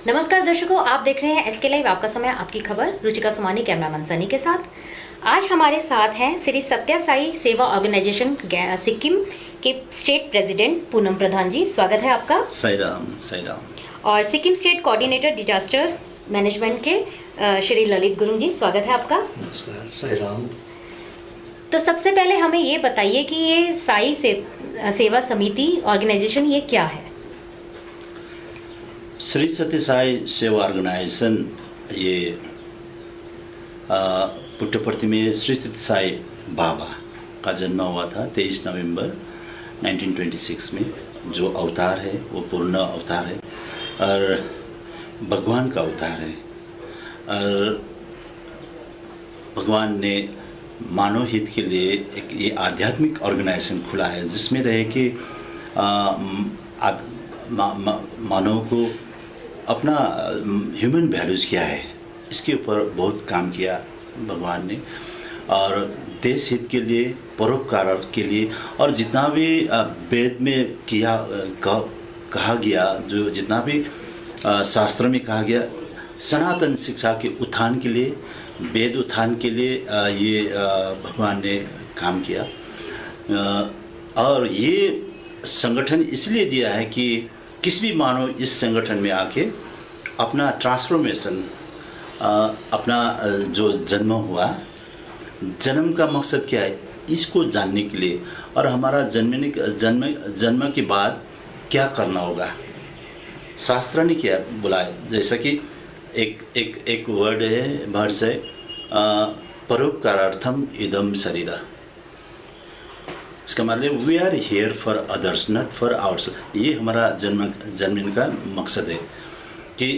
नमस्कार दर्शकों, आप देख रहे हैं एसके लाइव। आपका समय, आपकी खबर। रुचिका सुमानी कैमरामैन सनी के साथ। आज हमारे साथ हैं श्री सत्य साई सेवा ऑर्गेनाइजेशन सिक्किम के स्टेट प्रेसिडेंट पूनम प्रधान जी। स्वागत है आपका। साई राम, साई राम। और Sikkim state coordinator disaster management के श्री ललित गुरुंग जी। स्वागत है आपका। नमस्कार, साई राम। तो सबसे पहले हमें ये बताइए कि ये साई सेवा समिति ऑर्गेनाइजेशन ये क्या है? श्री सत्य साई सेवा ऑर्गेनाइजेशन ये पुट्टपर्ती में श्री सत्य साई बाबा का जन्म हुआ था 23 नवंबर 1926 में। जो अवतार है वो पूर्ण अवतार है और भगवान का अवतार है। और भगवान ने मानव हित के लिए एक ये आध्यात्मिक ऑर्गेनाइजेशन खुला है जिसमें रहे कि मानव को अपना ह्यूमन वैल्यूज़ क्या है इसके ऊपर बहुत काम किया भगवान ने। और देश हित के लिए, परोपकार के लिए, और जितना भी वेद में कहा गया, जो जितना भी शास्त्र में कहा गया, सनातन शिक्षा के उत्थान के लिए, वेद उत्थान के लिए ये भगवान ने काम किया। और ये संगठन इसलिए दिया है कि किसी भी मानव इस संगठन में आके अपना ट्रांसफॉर्मेशन, अपना जो जन्म हुआ, जन्म का मकसद क्या है इसको जानने के लिए, और हमारा जन्म के बाद क्या करना होगा। शास्त्र ने क्या बोला है, जैसा कि एक वर्ड है परोपकारार्थम इदम शरीरा। इसका मतलब we are here for others, not for ours. ये हमारा जन्म का मकसद है कि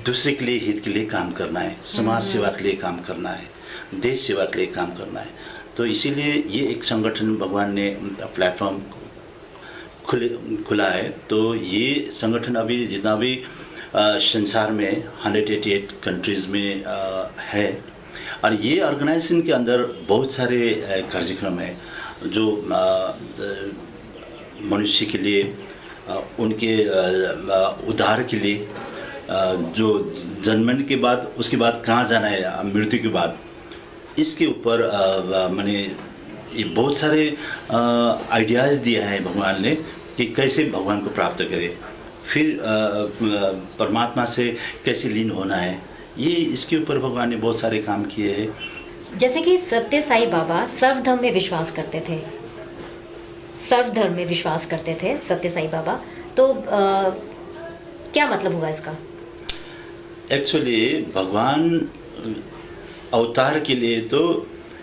दूसरे के लिए, हित के लिए काम करना है, समाज सेवा के लिए काम करना है, देश सेवा के लिए काम करना है। तो इसीलिए ये एक संगठन भगवान ने प्लेटफॉर्म खुला है। तो ये संगठन अभी जितना भी संसार में 188 कंट्रीज़ में है। और ये ऑर्गेनाइजेशन के अंदर बहुत सारे कार्यक्रम है जो मनुष्य के लिए, उनके उद्धार के लिए, जो जन्मने के बाद, उसके बाद कहाँ जाना है मृत्यु के बाद, इसके ऊपर मैंने ये बहुत सारे आइडियाज़ दिया है भगवान ने कि कैसे भगवान को प्राप्त करें, फिर परमात्मा से कैसे लीन होना है। ये इसके ऊपर भगवान ने बहुत सारे काम किए हैं। जैसे कि सत्य साई बाबा सर्वधर्म में विश्वास करते थे, सर्वधर्म में विश्वास करते थे सत्य साई बाबा। तो क्या मतलब हुआ इसका? एक्चुअली भगवान अवतार के लिए तो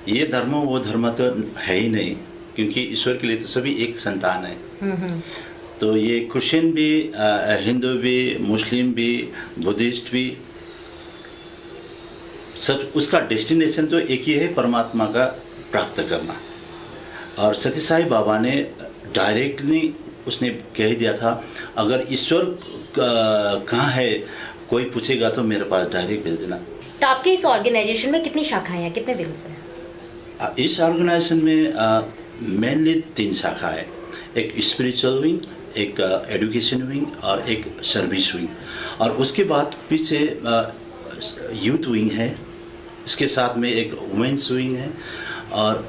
ये धर्म वो धर्म तो है ही नहीं, क्योंकि ईश्वर के लिए तो सभी एक संतान है। तो ये क्रिश्चियन भी, हिंदू भी, मुस्लिम भी, बुद्धिस्ट भी, सब उसका डेस्टिनेशन तो एक ही है, परमात्मा का प्राप्त करना। और सत्य साई बाबा ने डायरेक्टली उसने कह दिया था, अगर ईश्वर कहाँ है कोई पूछेगा तो मेरे पास डायरेक्ट भेज देना। तो आपके इस ऑर्गेनाइजेशन में कितनी शाखाएं हैं, कितने विंग्स हैं? इस ऑर्गेनाइजेशन में मेनली 3 शाखा है। एक स्पिरिचुअल विंग, एक एजुकेशन विंग और एक सर्विस विंग। और उसके बाद पीछे यूथ विंग है, इसके साथ में एक वुमेन्स विंग है, और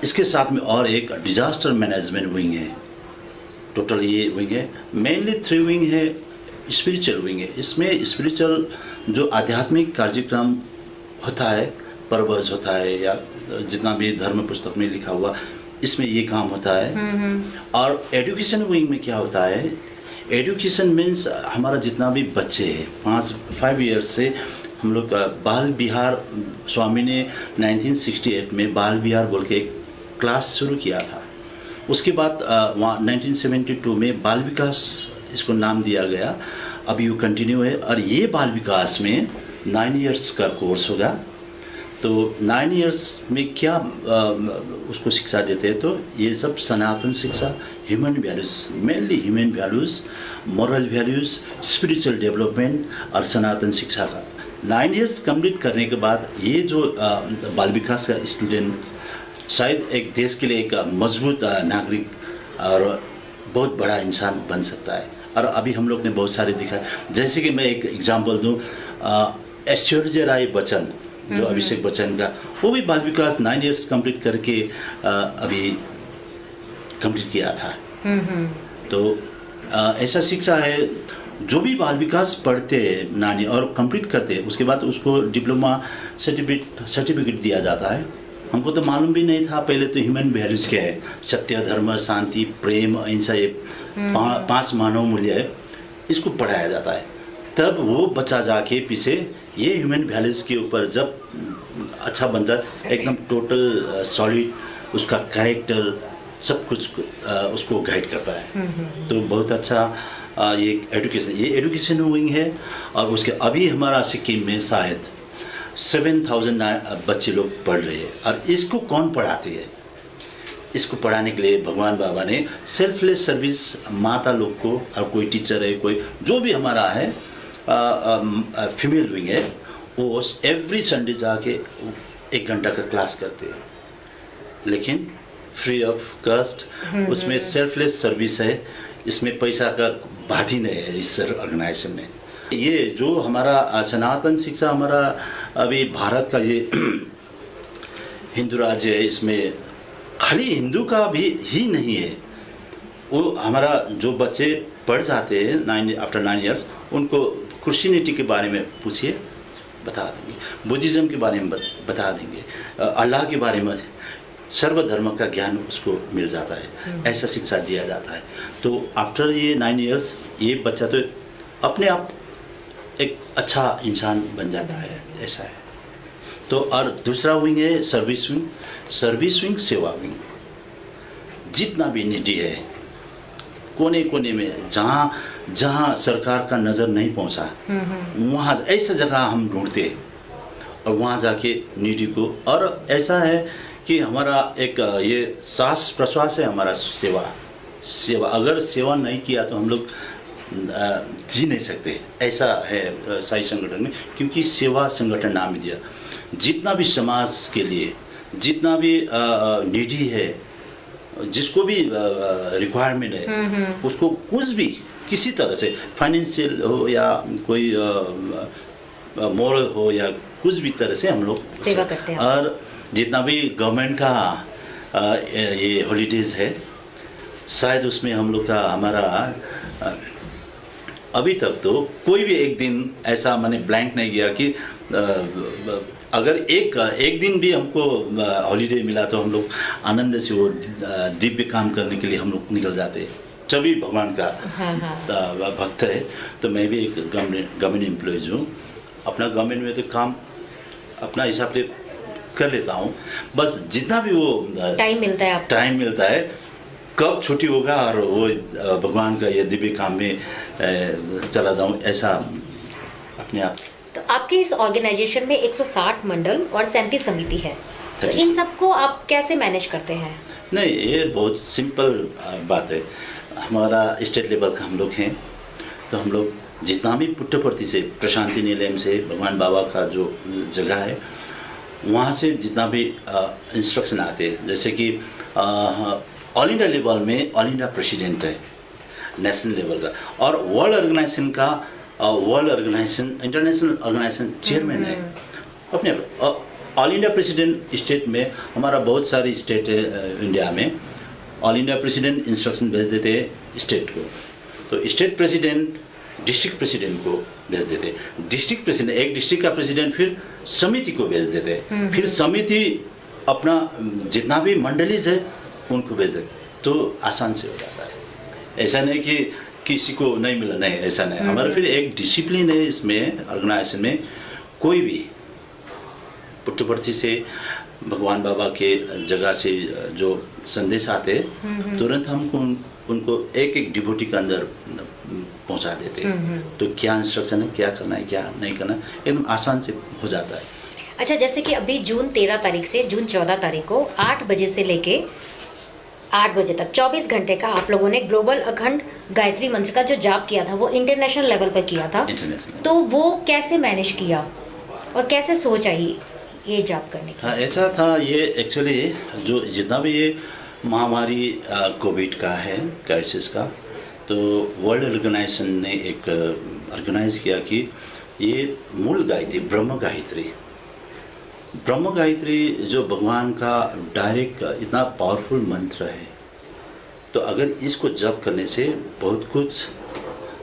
इसके साथ में और एक डिजास्टर मैनेजमेंट विंग है। टोटल ये विंग है। मेनली 3 विंग है। स्पिरिचुअल विंग है, इसमें स्पिरिचुअल जो आध्यात्मिक कार्यक्रम होता है, परवज होता है, या जितना भी धर्म पुस्तक में लिखा हुआ, इसमें ये काम होता है। और एजुकेशन विंग में क्या होता है, एजुकेशन मीन्स हमारा जितना भी बच्चे हैं 5 ईयर्स से हम लोग बाल विहार, स्वामी ने 1968 में बाल विहार बोल के एक क्लास शुरू किया था। उसके बाद 1972 में बाल विकास इसको नाम दिया गया। अभी वो कंटिन्यू है। और ये बाल विकास में 9 ईयर्स का कोर्स होगा। तो 9 ईयर्स में क्या उसको शिक्षा देते हैं, तो ये सब सनातन शिक्षा, human values, mainly human values, moral values, spiritual development और सनातन शिक्षा का 9 ईयर्स कंप्लीट करने के बाद ये जो बाल विकास का स्टूडेंट शायद एक देश के लिए एक मजबूत नागरिक और बहुत बड़ा इंसान बन सकता है। और अभी हम लोग ने बहुत सारे दिखा, जैसे कि मैं एक एग्जांपल दूं, ऐश्वर्या राय बच्चन, जो अभिषेक बच्चन का, वो भी बाल विकास 9 इयर्स कंप्लीट करके अभी कंप्लीट किया था। तो ऐसा शिक्षा है, जो भी बाल विकास पढ़ते हैं नानी और कंप्लीट करते हैं, उसके बाद उसको डिप्लोमा सर्टिफिकेट दिया जाता है। हमको तो मालूम भी नहीं था पहले, तो ह्यूमन वैल्यूज क्या है, सत्य, धर्म, शांति, प्रेम, अहिंसा, ये 5 मानव मूल्य है, इसको पढ़ाया जाता है। तब वो बच्चा जाके पीछे ये ह्यूमन वैल्यूज के ऊपर जब अच्छा बनता है, एकदम टोटल सॉलिड, उसका कैरेक्टर सब कुछ उसको गाइड करता है। तो बहुत अच्छा ये एजुकेशन विंग है। और उसके अभी हमारा सिक्किम में शायद 7,000 बच्चे लोग पढ़ रहे हैं। और इसको कौन पढ़ाते हैं? इसको पढ़ाने के लिए भगवान बाबा ने सेल्फलेस सर्विस माता लोग को, और कोई टीचर है, कोई जो भी हमारा है फीमेल विंग है, वो एवरी संडे जाके 1 घंटा का क्लास करते हैं, लेकिन फ्री ऑफ कॉस्ट। उसमें सेल्फलेस सर्विस है, इसमें पैसा का बात ही नहीं है इस ऑर्गेनाइजेशन में। ये जो हमारा सनातन शिक्षा, हमारा अभी भारत का ये हिंदू राज्य है, इसमें खाली हिंदू का भी ही नहीं है। वो हमारा जो बच्चे पढ़ जाते हैं आफ्टर 9 इयर्स, उनको क्रिश्चियनिटी के बारे में पूछिए, बता देंगे, बुद्धिज़्म के बारे में बता देंगे, अल्लाह के बारे में, सर्वधर्म का ज्ञान उसको मिल जाता है। ऐसा शिक्षा दिया जाता है। तो आफ्टर ये 9 इयर्स ये बच्चा तो अपने आप एक अच्छा इंसान बन जाता है, ऐसा है। तो और दूसरा विंग है सर्विस विंग, सेवा विंग। जितना भी निडी है, कोने कोने में जहाँ सरकार का नज़र नहीं पहुँचा, वहाँ ऐसा जगह हम ढूंढते हैं और वहाँ जाके निडी को। और ऐसा है कि हमारा एक ये सांस प्रश्वास है हमारा सेवा। अगर सेवा नहीं किया तो हम लोग जी नहीं सकते, ऐसा है साई संगठन में। क्योंकि सेवा संगठन नाम दिया, जितना भी समाज के लिए, जितना भी निडी है, जिसको भी रिक्वायरमेंट है, उसको कुछ भी किसी तरह से, फाइनेंशियल हो या कोई मोरल हो या कुछ भी तरह से हम लोग सेवा करते हैं। और जितना भी गवर्नमेंट का ये हॉलीडेज है, शायद उसमें हम लोग का हमारा अभी तक तो कोई भी एक दिन ऐसा मैंने ब्लैंक नहीं किया कि अगर एक दिन भी हमको हॉलीडे मिला तो हम लोग आनंद से वो दिव्य काम करने के लिए हम लोग निकल जाते हैं। सभी भगवान का भक्त है। तो मैं भी एक गवर्नमेंट एम्प्लॉयज़ हूँ। अपना गवर्नमेंट में तो काम अपना हिसाब से कर लेता हूँ, बस जितना भी वो टाइम मिलता है कब छुट्टी होगा और वो भगवान का ये दिव्य काम में चला जाऊँ, ऐसा अपने आप। तो आपके इस ऑर्गेनाइजेशन में 160 मंडल और 37 समिति है, तो इन सबको आप कैसे मैनेज करते हैं? नहीं, ये बहुत सिंपल बात है। हमारा स्टेट लेवल का हम लोग हैं, तो हम लोग जितना भी पुट्टपर्ती से, प्रशांति निलयम से, भगवान बाबा का जो जगह है वहाँ से जितना भी इंस्ट्रक्शन आते हैं, जैसे कि ऑल इंडिया लेवल में ऑल इंडिया प्रेसिडेंट है नेशनल लेवल का, और world organization international organization chairman है अपने। ऑल इंडिया प्रेसिडेंट स्टेट में हमारा बहुत सारी स्टेट है इंडिया में, ऑल इंडिया प्रेसिडेंट इंस्ट्रक्शन भेज देते हैं स्टेट को, तो स्टेट प्रेसिडेंट डिस्ट्रिक्ट प्रेसिडेंट को भेज देते, डिस्ट्रिक्ट प्रेसिडेंट, एक डिस्ट्रिक्ट का प्रेसिडेंट फिर समिति को भेज देते, फिर समिति अपना जितना भी मंडलीज है उनको भेज देते, तो आसान से हो जाता है। ऐसा नहीं कि किसी को नहीं मिला, नहीं, ऐसा नहीं। हमारा फिर एक डिसिप्लिन है इसमें ऑर्गेनाइजेशन में। कोई भी पुट्टपर्ती से भगवान बाबा के जगह से जो संदेश आते हैं, तुरंत हमको उनको एक एक डिवोटी के अंदर पहुंचा देते हैं। तो क्या इंस्ट्रक्शन है, क्या करना है, क्या नहीं करना है, एकदम आसान से हो जाता है। अच्छा, जैसे कि अभी जून 13 तारीख से जून 14 तारीख को 8 बजे से लेके 8 बजे तक 24 घंटे का आप लोगों ने ग्लोबल अखंड गायत्री मंत्र का जो जाप किया था, वो इंटरनेशनल लेवल पर किया था। तो वो कैसे मैनेज किया और कैसे सोच आई ये जाप करने की? हाँ, ऐसा था। ये एक्चुअली जो जितना भी ये महामारी कोविड का है, क्राइसिस का, तो वर्ल्ड ऑर्गेनाइजेशन ने एक ऑर्गेनाइज किया कि ये मूल गायत्री ब्रह्म गायत्री जो भगवान का डायरेक्ट इतना पावरफुल मंत्र है, तो अगर इसको जप करने से बहुत कुछ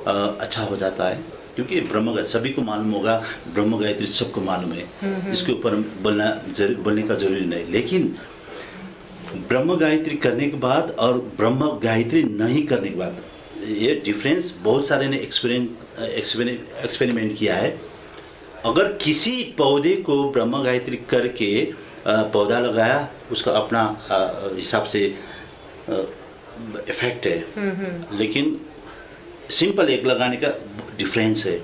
अच्छा हो जाता है। क्योंकि सभी को मालूम होगा, ब्रह्म गायत्री सबको मालूम है, इसके ऊपर बोलने का जरूरी नहीं। लेकिन ब्रह्म गायत्री करने के बाद और ब्रह्म गायत्री नहीं करने के बाद ये डिफरेंस बहुत सारे ने एक्सपेरिमेंट किया है। अगर किसी पौधे को ब्रह्म गायत्री करके पौधा लगाया, उसका अपना हिसाब से इफेक्ट है, लेकिन सिंपल एक लगाने का डिफरेंस है।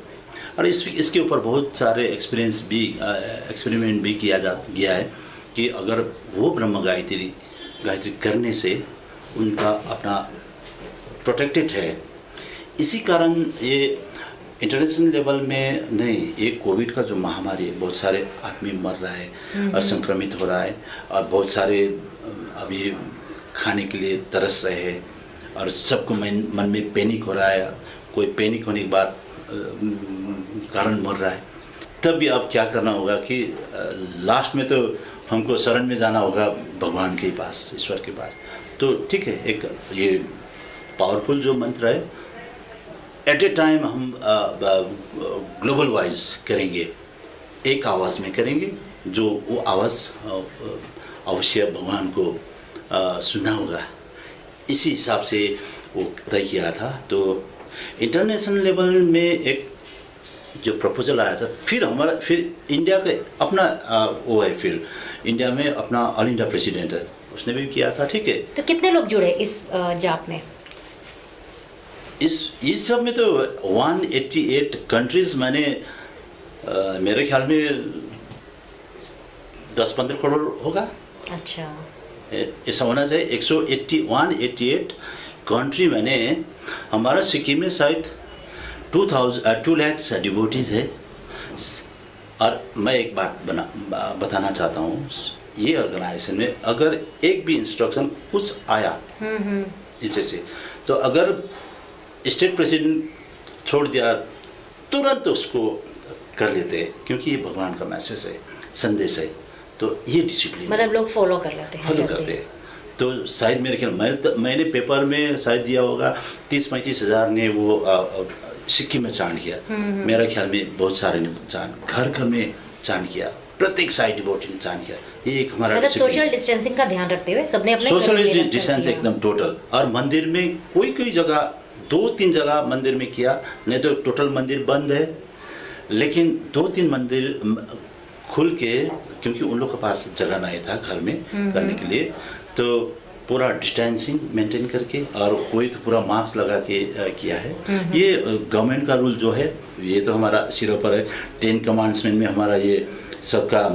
और इसके ऊपर बहुत सारे एक्सपेरिमेंट भी किया गया है कि अगर वो ब्रह्म गायत्री करने से उनका अपना प्रोटेक्टेड है। इसी कारण ये इंटरनेशनल लेवल में नहीं, ये कोविड का जो महामारी है, बहुत सारे आदमी मर रहा है और संक्रमित हो रहा है, और बहुत सारे अभी खाने के लिए तरस रहे हैं, और सबको मन में पैनिक हो रहा है। कोई पैनिक होने के बाद कारण मर रहा है। तब भी अब क्या करना होगा कि लास्ट में तो हमको शरण में जाना होगा भगवान के पास, ईश्वर के पास। तो ठीक है, एक ये पावरफुल जो मंत्र है, एट ए टाइम हम ग्लोबल वाइज करेंगे, एक आवाज़ में करेंगे, जो वो आवाज़ अवश्य भगवान को सुना होगा। इसी हिसाब से वो तय किया था। तो इंटरनेशनल लेवल में एक जो प्रपोजल आया था, फिर इंडिया के अपना वो है, फिर इंडिया में अपना ऑल इंडिया प्रेसिडेंट है, उसने भी किया था। ठीक है, तो कितने लोग जुड़े इस जाप में? इस सब में तो 188 कंट्रीज, मैंने मेरे ख्याल में 10-15 करोड़ होगा। अच्छा, ऐसा होना चाहिए। 188 कंट्री मैंने, हमारा सिक्किम में शायद 2 लाख डिवोटीज है। और मैं एक बात बताना चाहता हूँ, ये ऑर्गेनाइजेशन में अगर एक भी इंस्ट्रक्शन कुछ आया इसे से, तो अगर स्टेट प्रेसिडेंट छोड़ दिया, तुरंत उसको कर लेते हैं, क्योंकि ये भगवान का मैसेज है, संदेश है। तो ये डिसिप्लिन मतलब लोग फॉलो कर लेते हैं, फॉलो करते हैं। तो शायद मेरे ख्याल मैंने पेपर में शायद दिया होगा 30-35 हज़ार ने वो सिक्किम में चांद किया। मेरे ख्याल में बहुत सारे ने घर में चांद किया, प्रत्येक साइड डिवोटी ने चांद किया। ये एक हमारा मतलब सोशल डिस्टेंसिंग का ध्यान रखते हुए सबने अपने सोशल डिस्टेंस एकदम टोटल। और मंदिर में कोई जगह 2-3 जगह मंदिर में किया, नहीं तो टोटल मंदिर बंद है। लेकिन 2-3 मंदिर खुल के, क्योंकि उन लोग के पास जगह नहीं था घर में करने के लिए, तो पूरा डिस्टेंसिंग मेंटेन करके, और कोई तो पूरा मास्क लगा के किया है। ये गवर्नमेंट का रूल जो है, ये तो हमारा सिरों पर है। 10 कमांड्समेंट में हमारा ये सबका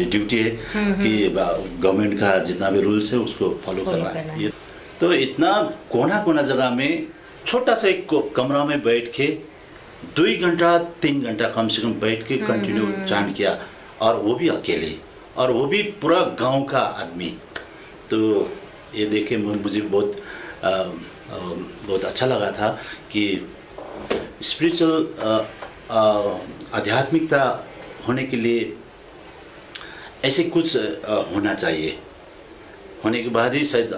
ड्यूटी है कि गवर्नमेंट का जितना भी रूल्स है उसको फॉलो करना है। ये तो इतना कोना जगह में छोटा सा एक कमरा में बैठ के 2 घंटा 3 घंटा कम से कम बैठ के कंटिन्यू चांट किया, और वो भी अकेले, और वो भी पूरा गांव का आदमी। तो ये देखे मुझे बहुत अच्छा लगा था कि स्पिरिचुअल आध्यात्मिकता होने के लिए ऐसे कुछ होना चाहिए। होने के बाद ही शायद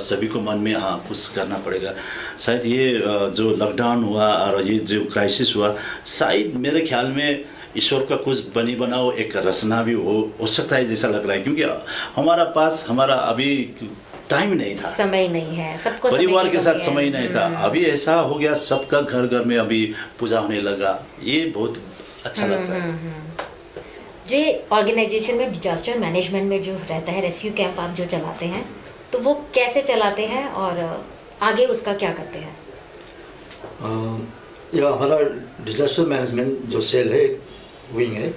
सभी को मन में कुछ करना पड़ेगा। शायद ये जो लॉकडाउन हुआ और ये जो क्राइसिस हुआ, शायद मेरे ख्याल में ईश्वर का कुछ बनी बनाओ एक रचना भी हो सकता है, जैसा लग रहा है। क्योंकि हमारा अभी टाइम नहीं था, समय नहीं है, सबको परिवार के साथ समय नहीं था। अभी ऐसा हो गया, सबका घर में अभी पूजा होने लगा। ये बहुत अच्छा लगता है। जो ऑर्गेनाइजेशन में डिजास्टर मैनेजमेंट में जो रहता है, रेस्क्यू कैंप आप जो चलाते हैं, तो वो कैसे चलाते हैं और आगे उसका क्या करते हैं? यह हमारा डिजास्टर मैनेजमेंट जो सेल है, विंग है,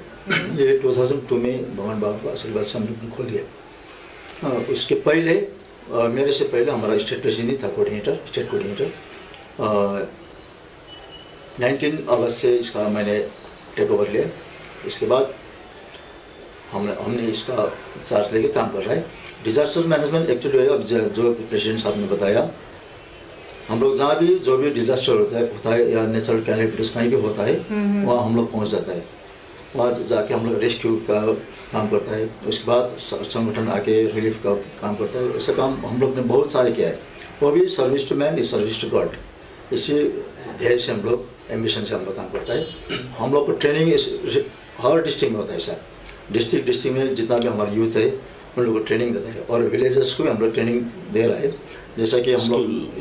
ये 2002 में भगवान बाबा का आशीर्वाद से हम लोग ने खोल दिया। उसके पहले मेरे से पहले हमारा स्टेट प्रेसिडेंट था, स्टेट कोऑर्डिनेटर। 19 अगस्त से इसका मैंने टेक ओवर लिया। इसके बाद हमने इसका चार्ज लेके काम कर रहा है। डिजास्टर मैनेजमेंट एक्चुअली अब जो प्रेसिडेंट साहब ने बताया, हम लोग जहाँ भी जो भी डिजास्टर होता है या नेचुरल कैलेमिटीज कहीं भी होता है वहाँ हम लोग पहुँच जाता है। वहाँ जाके हम लोग रेस्क्यू का काम करता है, उसके बाद संगठन आके रिलीफ का काम करता है। ऐसा काम हम लोग ने बहुत सारे किया है, वो भी service to man is service to God, इसी ध्येय से हम लोग एम्बिशन से हम लोग काम करता है। हम लोग को ट्रेनिंग हर डिस्ट्रिक्ट में होता है सर, डिस्ट्रिक्ट में जितना भी हमारा यूथ है उन लोगों को ट्रेनिंग देता है और विलेजेस को भी हम लोग ट्रेनिंग दे रहा है। जैसा कि हम लोग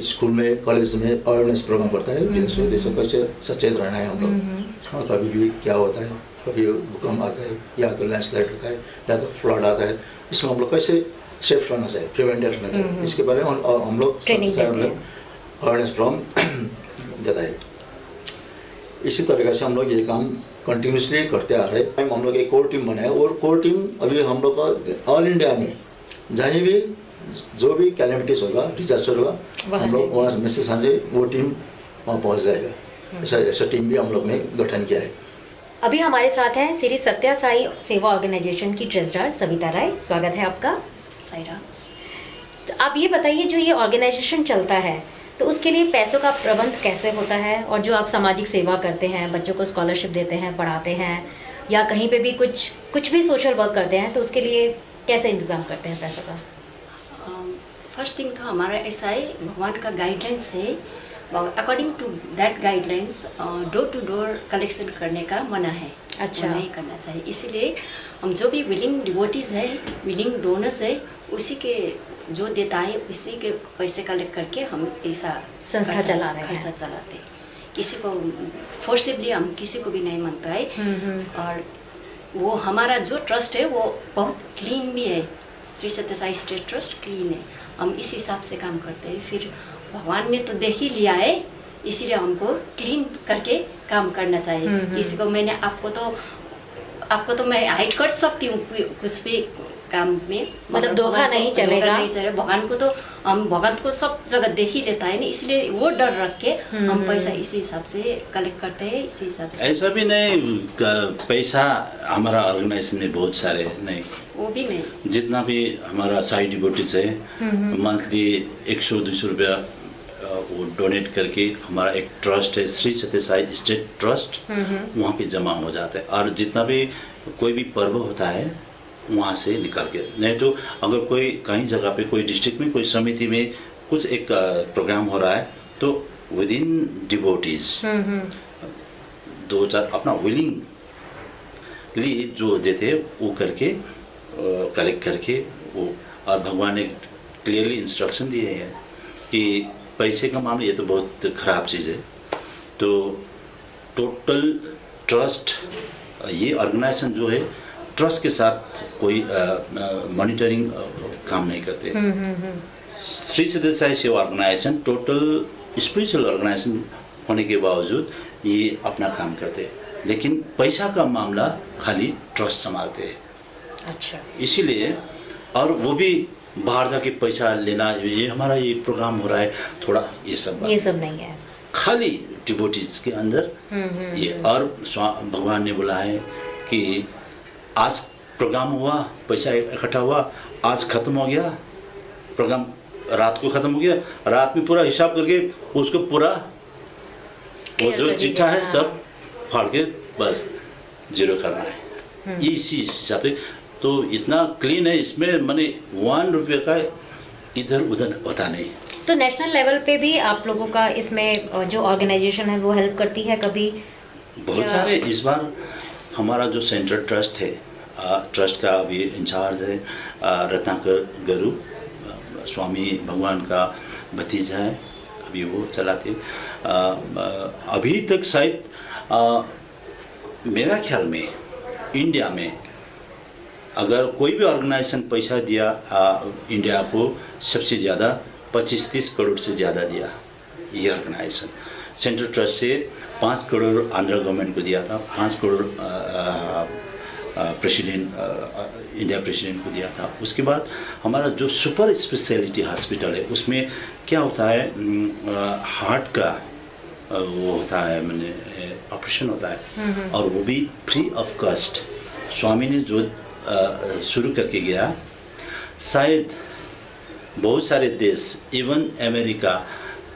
स्कूल में कॉलेज में अवेयरनेस प्रोग्राम करता है, जैसे कैसे सचेत रहना है हम लोग। हाँ, कभी भी क्या होता है, कभी भूकंप आता है या तो लैंडस्लाइड होता है या तो फ्लड आता है, इसमें हम लोग कैसे सेफ रहना चाहिए, प्रिवेंटिव रहना चाहिए, इसके बारे में हम लोग अवेयरनेस प्रोग्राम देता है। इसी तरीके से हम लोग ये काम कंटिन्यूसली करते आ रहे हैं। हम लोग एक कोर टीम बनाए और कोर टीम अभी हम लोग का ऑल इंडिया में जहीं भी जो भी कैलेमिटीज होगा, डिजास्टर होगा, हम लोग वहाँ मैसेज आने वो टीम वहाँ पहुँच जाएगा। ऐसा टीम भी हम लोग ने गठन किया है। अभी हमारे साथ हैं श्री सत्या साई सेवा ऑर्गेनाइजेशन की ट्रेजरर सविता राय, स्वागत है आपका। सायरा, तो आप ये बताइए, जो ये ऑर्गेनाइजेशन चलता है तो उसके लिए पैसों का प्रबंध कैसे होता है, और जो आप सामाजिक सेवा करते हैं, बच्चों को स्कॉलरशिप देते हैं, पढ़ाते हैं, या कहीं पे भी कुछ भी सोशल वर्क करते हैं, तो उसके लिए कैसे इंतज़ाम करते हैं पैसों का? फर्स्ट थिंग तो हमारा ऐसा है, भगवान का गाइडलाइंस है, according to that guidelines door to door collection करने का मना है। अच्छा, नहीं करना चाहिए। इसीलिए हम जो भी विलिंग डिवोटीज है, विलिंग डोनर्स है, उसी के जो देता है उसी के पैसे कलेक्ट करके हम ऐसा संस्था चला रहे हैं, खर्चा चलाते हैं। किसी को फोर्सिबली हम किसी को भी नहीं मानता है। और वो हमारा जो ट्रस्ट है वो बहुत क्लीन भी है, श्री सत्य साई स्टेट ट्रस्ट क्लीन है। हम इस हिसाब से काम करते हैं। फिर भगवान ने तो देख ही लिया है, इसीलिए हमको क्लीन करके काम करना चाहिए। किसी को आपको तो मैं हाइड कर सकती हूँ कुछ भी काम में, मतलब धोखा नहीं चलेगा। भगवान को तो भगवान को सब जगह देख ही लेता है ना, इसलिए वो डर रख के हम पैसा इसी हिसाब से कलेक्ट करते हैं। इसी हिसाब से ऐसा भी नहीं पैसा हमारा ऑर्गेनाइजेशन में बहुत सारे नहीं, वो भी नहीं। जितना भी हमारा साई डिवोटीज है मंथली 100-200 रुपया वो डोनेट करके हमारा एक ट्रस्ट है, श्री सत्य साई स्टेट ट्रस्ट, वहाँ पे जमा हो जाता है। और जितना भी कोई भी पर्व होता है वहाँ से निकाल के, नहीं तो अगर कोई कहीं जगह पे कोई डिस्ट्रिक्ट में कोई समिति में कुछ एक प्रोग्राम हो रहा है तो विद इन डिवोटीज 2000 अपना विलिंगली जो देते वो करके कलेक्ट करके वो। और भगवान ने क्लियरली इंस्ट्रक्शन दिए हैं कि पैसे का मामला ये तो बहुत ख़राब चीज़ है, तो टोटल ट्रस्ट, ये ऑर्गेनाइजेशन जो है ट्रस्ट के साथ कोई मॉनिटरिंग काम नहीं करते। श्री सत्य साई सेवा ऑर्गेनाइजेशन टोटल स्पिरिचुअल ऑर्गेनाइजेशन होने के बावजूद ये अपना काम करते हैं, लेकिन पैसा का मामला खाली ट्रस्ट संभालते हैं। अच्छा, इसीलिए, और वो भी बाहर जाके पैसा लेना, ये हमारा ये प्रोग्राम हो रहा है थोड़ा, ये सब नहीं है, खाली डिवोटीज के अंदर ये। और भगवान ने बोला है कि आज प्रोग्राम हुआ, पैसा इकट्ठा हुआ, आज खत्म हो गया प्रोग्राम, रात को खत्म हो गया, रात में पूरा हिसाब करके उसको पूरा वो जो चिट्ठा है सब फाड़ के बस जीरो करना है। ये इसी हिसाब से तो इतना क्लीन है, इसमें मैंने 1 रुपये का इधर उधर होता नहीं। तो नेशनल लेवल पे भी आप लोगों का इसमें जो ऑर्गेनाइजेशन है वो हेल्प करती है कभी? बहुत सारे। इस बार हमारा जो सेंट्रल ट्रस्ट है, ट्रस्ट का अभी इंचार्ज है रत्नाकर गुरु, स्वामी भगवान का भतीजा है, अभी वो चलाते। अभी तक शायद मेरा ख्याल में इंडिया में अगर कोई भी ऑर्गेनाइजेशन पैसा दिया इंडिया को सबसे ज़्यादा 25-30 करोड़ से ज़्यादा दिया ये ऑर्गेनाइजेशन। सेंट्रल ट्रस्ट से 5 करोड़ आंध्र गवर्नमेंट को दिया था, 5 करोड़ इंडिया प्रेसिडेंट को दिया था। उसके बाद हमारा जो सुपर स्पेशलिटी हॉस्पिटल है उसमें क्या होता है, हार्ट का वो होता है, मैंने ऑपरेशन होता है, और वो भी फ्री ऑफ कॉस्ट स्वामी ने जो शुरू करके गया। शायद बहुत सारे देश, इवन अमेरिका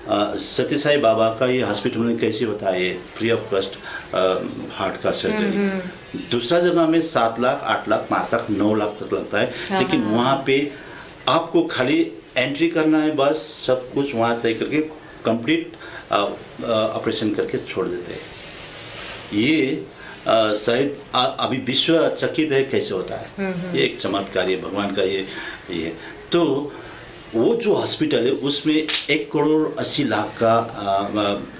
सत्य साई बाबा का ये हॉस्पिटल में कैसे होता है, फ्री ऑफ कॉस्ट हार्ट का सर्जरी। दूसरा जगह में 7 लाख, 8 लाख, 5 लाख, 9 लाख तक लगता है, लेकिन वहाँ पे आपको खाली एंट्री करना है, बस सब कुछ वहाँ तय करके कंप्लीट ऑपरेशन करके छोड़ देते हैं। ये शायद अभी विश्व चकित है कैसे होता है। ये एक चमत्कार है भगवान का। ये तो वो जो हॉस्पिटल है उसमें 1,80,00,000 का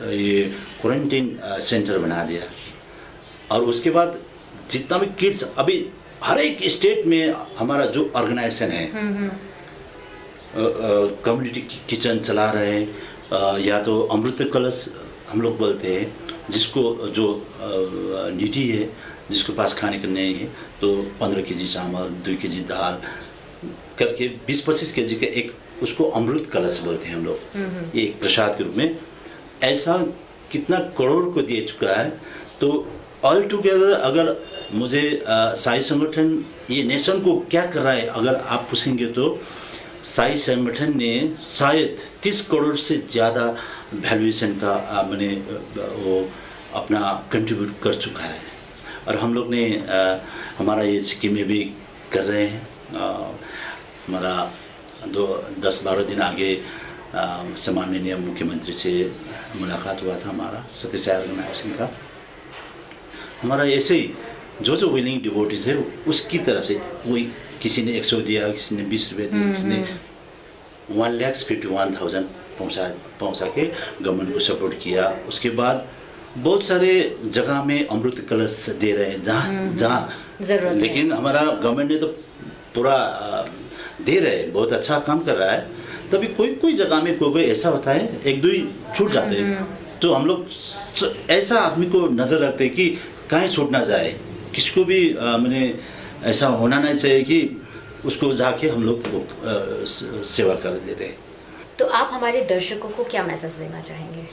ये क्वारंटाइन सेंटर बना दिया। और उसके बाद जितना भी किड्स अभी हर एक स्टेट में हमारा जो ऑर्गेनाइजेशन है, कम्युनिटी किचन चला रहे हैं, या तो अमृत कलश हम लोग बोलते हैं, जिसको जो नीडी है, जिसके पास खाने का नहीं है, तो 15 केजी चावल, 2 केजी दाल करके 20-25 केजी का एक, उसको अमृत कलश बोलते हैं हम लोग। ये एक प्रसाद के रूप में ऐसा कितना करोड़ को दे चुका है। तो ऑल टुगेदर अगर मुझे साई संगठन ये नेशन को क्या कर रहा है अगर आप पूछेंगे, तो साई संगठन ने शायद 30 करोड़ से ज़्यादा वैल्यूएशन का मैंने वो अपना कंट्रीब्यूट कर चुका है। और हम लोग ने हमारा ये सिक्किम में भी कर रहे हैं। हमारा 10-12 दिन आगे सम्माननीय मुख्यमंत्री से मुलाकात हुआ था हमारा सत्य साई ऑर्गेनाइजेशन का। हमारा ऐसे ही जो विलिंग डिवोटीज है उसकी तरफ से, कोई किसी ने 100 दिया, किसी ने 20 रुपये दिए, किसी ने 1,51,000 पहुँचा के गवर्नमेंट को सपोर्ट किया। उसके बाद बहुत सारे जगह में अमृत कलश दे रहे हैं जहाँ लेकिन हमारा गवर्नमेंट ने तो पूरा दे रहे हैं, बहुत अच्छा काम कर रहा है। तभी कोई जगह में कोई ऐसा होता है, 1-2 छूट जाते हैं, तो हम लोग ऐसा आदमी को नज़र रखते हैं कि कहीं छूट ना जाए, किसको भी मैंने ऐसा होना नहीं चाहिए कि उसको जाके हम लोग सेवा कर देते हैं। तो आप हमारे दर्शकों को क्या मैसेज देना चाहेंगे?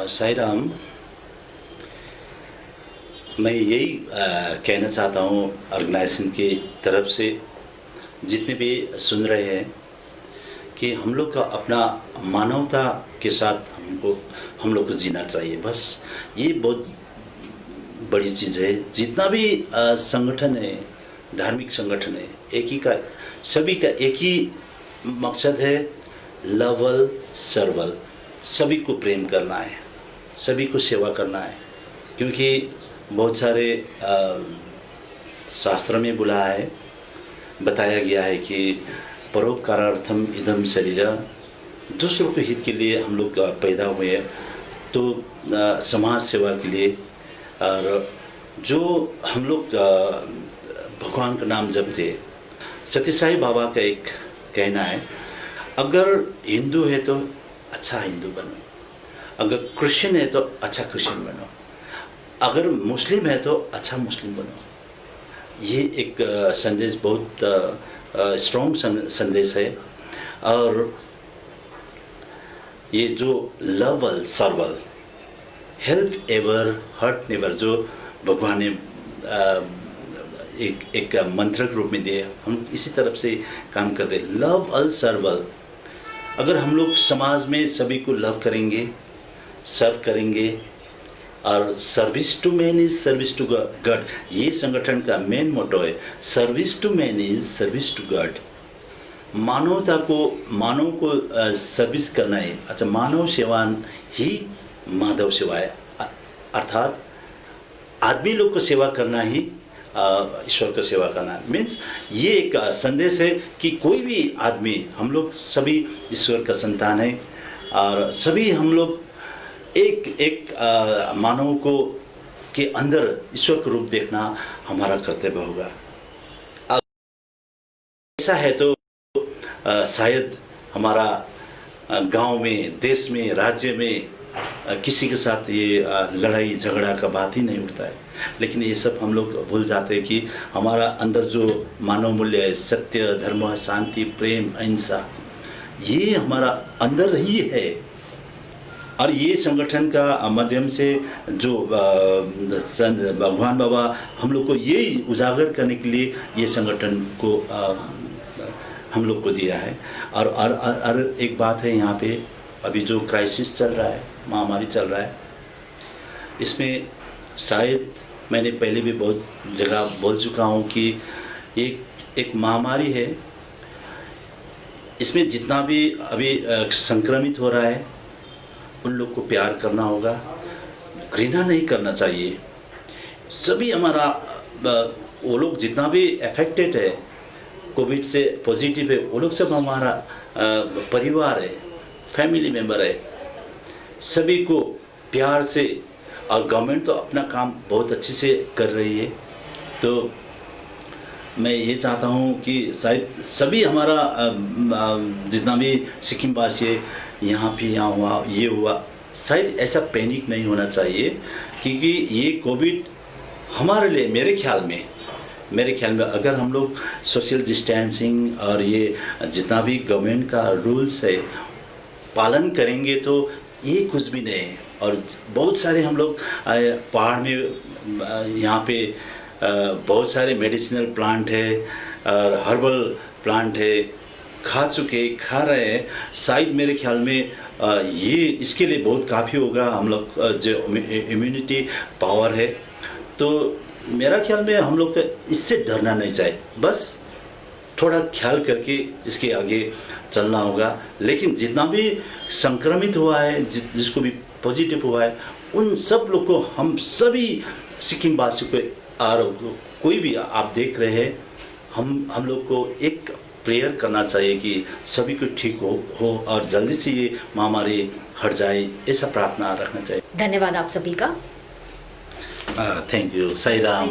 साई राम, मैं यही कहना चाहता हूँ ऑर्गेनाइजेशन की तरफ से, जितने भी सुन रहे हैं, कि हम लोग का अपना मानवता के साथ हम लोग को जीना चाहिए। बस ये बहुत बड़ी चीज़ है। जितना भी संगठन है, धार्मिक संगठन है, एक ही का, सभी का एक ही मकसद है, लवल सर्वल, सभी को प्रेम करना है, सभी को सेवा करना है। क्योंकि बहुत सारे शास्त्र में बोला है, बताया गया है कि परोपकारार्थम इदम शरीर, दूसरों के हित के लिए हम लोग पैदा हुए हैं, तो समाज सेवा के लिए। और जो हम लोग भगवान का नाम जपते, सत्य साई बाबा का एक कहना है, अगर हिंदू है तो अच्छा हिंदू बनो, अगर क्रिश्चियन है तो अच्छा क्रिश्चियन बनो, अगर मुस्लिम है तो अच्छा मुस्लिम बनो। ये एक संदेश बहुत स्ट्रॉन्ग संदेश है। और ये जो लवल सर्वल, हेल्प एवर हर्ट नेवर, जो भगवान ने एक मंत्र के रूप में दिए, हम इसी तरफ से काम करते हैं। लव अल सर्वल, अगर हम लोग समाज में सभी को लव करेंगे, सर्व करेंगे, और service to man is service to God, ये संगठन का मेन मोटो है। Service to man is service to God. मानवता को, मानव को सर्विस करना है। अच्छा, मानव सेवा ही माधव सेवा है, अर्थात आदमी लोग को सेवा करना ही ईश्वर का सेवा करना। मीन्स ये एक संदेश है कि कोई भी आदमी, हम लोग सभी ईश्वर का संतान है, और सभी हम लोग एक मानव को के अंदर ईश्वर का रूप देखना हमारा कर्तव्य होगा। ऐसा है तो शायद हमारा गांव में, देश में, राज्य में किसी के साथ ये लड़ाई झगड़ा का बात ही नहीं उठता है। लेकिन ये सब हम लोग भूल जाते हैं कि हमारा अंदर जो मानव मूल्य है, सत्य, धर्म, शांति, प्रेम, अहिंसा, ये हमारा अंदर ही है। और ये संगठन का माध्यम से जो भगवान बाबा हम लोग को यही उजागर करने के लिए ये संगठन को हम लोग को दिया है। और एक बात है यहाँ पे, अभी जो क्राइसिस चल रहा है, महामारी चल रहा है, इसमें शायद मैंने पहले भी बहुत जगह बोल चुका हूँ कि एक महामारी है। इसमें जितना भी अभी संक्रमित हो रहा है उन लोग को प्यार करना होगा, घृणा नहीं करना चाहिए। सभी हमारा वो लोग जितना भी अफेक्टेड है, कोविड से पॉजिटिव है, वो लोग सब हमारा परिवार है, फैमिली मेम्बर है। सभी को प्यार से, और गवर्नमेंट तो अपना काम बहुत अच्छे से कर रही है। तो मैं ये चाहता हूँ कि शायद सभी हमारा जितना भी सिक्किम वासी है, यहाँ हुआ, ये हुआ, शायद ऐसा पैनिक नहीं होना चाहिए, क्योंकि ये कोविड हमारे लिए, मेरे ख्याल में अगर हम लोग सोशल डिस्टेंसिंग और ये जितना भी गवर्नमेंट का रूल्स है पालन करेंगे तो ये कुछ भी नहीं है। और बहुत सारे हम लोग पहाड़ में यहाँ पे बहुत सारे मेडिसिनल प्लांट है और हर्बल प्लांट है, खा रहे हैं। शायद मेरे ख्याल में ये इसके लिए बहुत काफ़ी होगा हम लोग जो इम्यूनिटी पावर है। तो मेरा ख्याल में हम लोग को इससे डरना नहीं चाहिए, बस थोड़ा ख्याल करके इसके आगे चलना होगा। लेकिन जितना भी संक्रमित हुआ है, जिसको भी पॉजिटिव हुआ है, उन सब लोग को, हम सभी सिक्किम वासियों को, और कोई भी आप देख रहे हैं, हम लोग को एक प्रेयर करना चाहिए कि सभी को ठीक हो और जल्दी से ये महामारी हट जाए, ऐसा प्रार्थना रखना चाहिए। धन्यवाद आप सभी का। Thank you. साई राम।